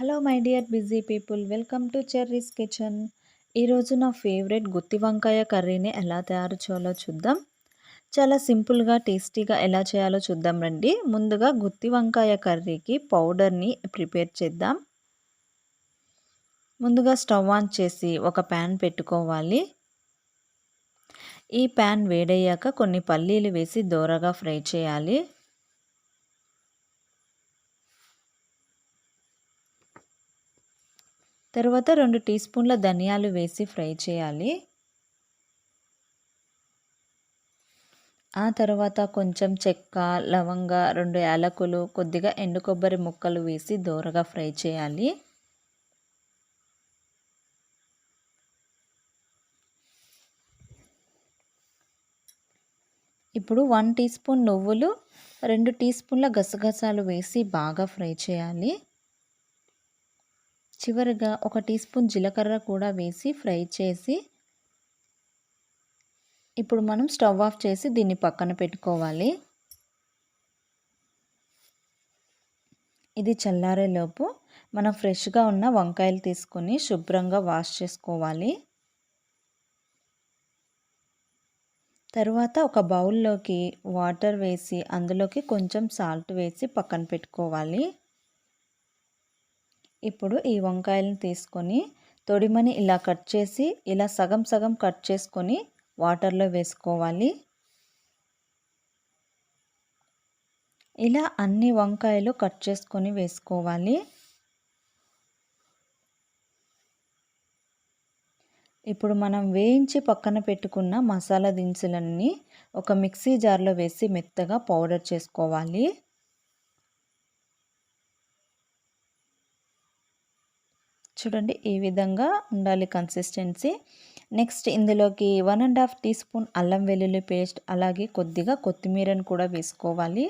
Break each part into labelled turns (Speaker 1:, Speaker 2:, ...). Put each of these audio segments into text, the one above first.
Speaker 1: Hello my dear busy people, welcome to cherries kitchen. ఈరోజు నా favourite గుత్తి వంకాయ కర్రీని ఎలా తయారు చేయాలో చూద్దాం. చాలా సింపుల్గా టేస్టీగా ఎలా చేయాలో చూద్దాం రండి. ముందుగా గుత్తి వంకాయ కర్రీకి పౌడర్ని ప్రిపేర్ చేద్దాం. ముందుగా స్టవ్ ఆన్ చేసి ఒక ప్యాన్ పెట్టుకోవాలి. ఈ ప్యాన్ వేడయ్యాక కొన్ని పల్లీలు వేసి దోరగా ఫ్రై చేయాలి. తర్వాత 2 టీ స్పూన్ల ధనియాలు వేసి ఫ్రై చేయాలి. ఆ తర్వాత కొంచెం చెక్క, లవంగ, 2 యాలకులు, కొద్దిగా ఎండు కొబ్బరి ముక్కలు వేసి దోరగా ఫ్రై చేయాలి. ఇప్పుడు 1 టీ స్పూన్ నువ్వులు, 2 టీ స్పూన్ల గసగసాలు వేసి బాగా ఫ్రై చేయాలి. చివరగా 1 టీ స్పూన్ జీలకర్ర కూడా వేసి ఫ్రై చేసి ఇప్పుడు మనం స్టవ్ ఆఫ్ చేసి దీన్ని పక్కన పెట్టుకోవాలి. ఇది చల్లారేలోపు మనం ఫ్రెష్గా ఉన్న వంకాయలు తీసుకొని శుభ్రంగా వాష్ చేసుకోవాలి. తర్వాత ఒక బౌల్లోకి వాటర్ వేసి అందులోకి కొంచెం సాల్ట్ వేసి పక్కన పెట్టుకోవాలి. ఇప్పుడు ఈ వంకాయలను తీసుకొని తొడిమని ఇలా కట్ చేసి ఇలా సగం సగం కట్ చేసుకొని వాటర్లో వేసుకోవాలి. ఇలా అన్ని వంకాయలు కట్ చేసుకొని వేసుకోవాలి. ఇప్పుడు మనం వేయించి పక్కన పెట్టుకున్న మసాలా దినుసులన్నీ ఒక మిక్సీ జార్లో వేసి మెత్తగా పౌడర్ చేసుకోవాలి. చూడండి, ఈ విధంగా ఉండాలి కన్సిస్టెన్సీ. నెక్స్ట్ ఇందులోకి 1½ టీ స్పూన్ అల్లం వెల్లుల్లి పేస్ట్, అలాగే కొద్దిగా కొత్తిమీరను కూడా వేసుకోవాలి.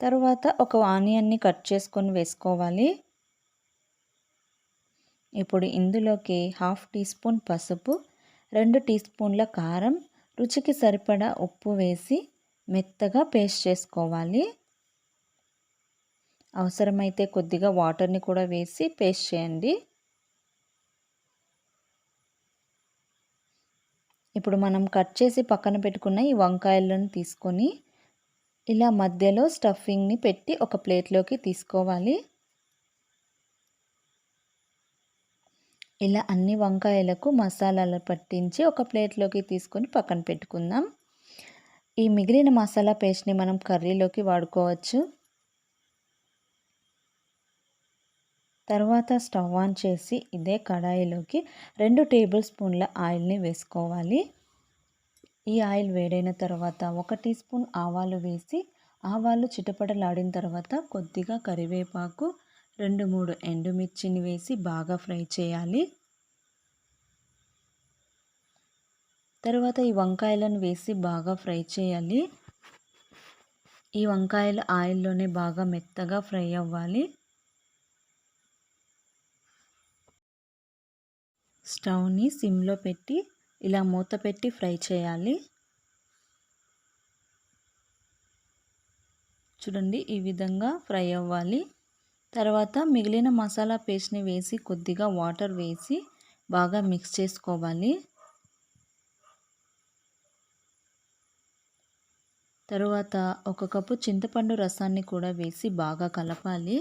Speaker 1: తర్వాత ఒక ఆనియన్ని కట్ చేసుకొని వేసుకోవాలి. ఇప్పుడు ఇందులోకి 1/2 టీ స్పూన్ పసుపు, 2 టీ స్పూన్ల కారం, రుచికి సరిపడా ఉప్పు వేసి మెత్తగా పేస్ట్ చేసుకోవాలి. అవసరమైతే కొద్దిగా వాటర్ని కూడా వేసి పేస్ట్ చేయండి. ఇప్పుడు మనం కట్ చేసి పక్కన పెట్టుకున్న ఈ వంకాయలను తీసుకొని ఇలా మధ్యలో స్టఫింగ్ని పెట్టి ఒక ప్లేట్లోకి తీసుకోవాలి. ఇలా అన్ని వంకాయలకు మసాలాలు పట్టించి ఒక ప్లేట్లోకి తీసుకొని పక్కన పెట్టుకుందాం. ఈ మిగిలిన మసాలా పేస్ట్ని మనం కర్రీలోకి వాడుకోవచ్చు. తర్వాత స్టవ్ ఆన్ చేసి ఇదే కడాయిలోకి 2 టేబుల్ స్పూన్ల ఆయిల్ని వేసుకోవాలి. ఈ ఆయిల్ వేడైన తర్వాత 1 టీ స్పూన్ ఆవాలు వేసి ఆవాలు చిటపటలాడిన తర్వాత కొద్దిగా కరివేపాకు, 2-3 ఎండుమిర్చిని వేసి బాగా ఫ్రై చేయాలి. తర్వాత ఈ వంకాయలను వేసి బాగా ఫ్రై చేయాలి. ఈ వంకాయలు ఆయిల్లోనే బాగా మెత్తగా ఫ్రై అవ్వాలి. స్టవ్ని సిమ్లో పెట్టి ఇలా మూత పెట్టి ఫ్రై చేయాలి. చూడండి, ఈ విధంగా ఫ్రై అవ్వాలి. తర్వాత మిగిలిన మసాలా పేస్ట్ని వేసి కొద్దిగా వాటర్ వేసి బాగా మిక్స్ చేసుకోవాలి. తరువాత 1 కప్పు చింతపండు రసాన్ని కూడా వేసి బాగా కలపాలి.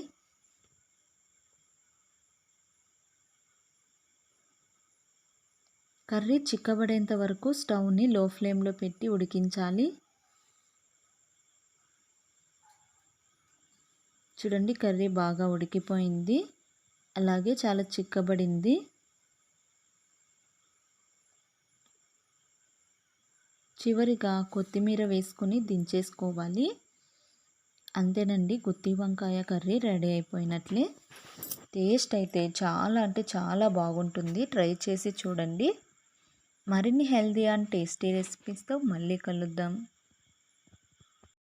Speaker 1: కర్రీ చిక్కబడేంత వరకు స్టవ్ని లో ఫ్లేమ్లో పెట్టి ఉడికించాలి. చూడండి, కర్రీ బాగా ఉడికిపోయింది, అలాగే చాలా చిక్కబడింది. చివరిగా కొత్తిమీర వేసుకొని దించేసుకోవాలి. అంతేనండి, గుత్తి వంకాయ కర్రీ రెడీ అయిపోయినట్లే. టేస్ట్ అయితే చాలా అంటే చాలా బాగుంటుంది. ట్రై చేసి చూడండి. మరిన్ని హెల్తీ అండ్ టేస్టీ రెసిపీస్తో మళ్ళీ కలుద్దాం.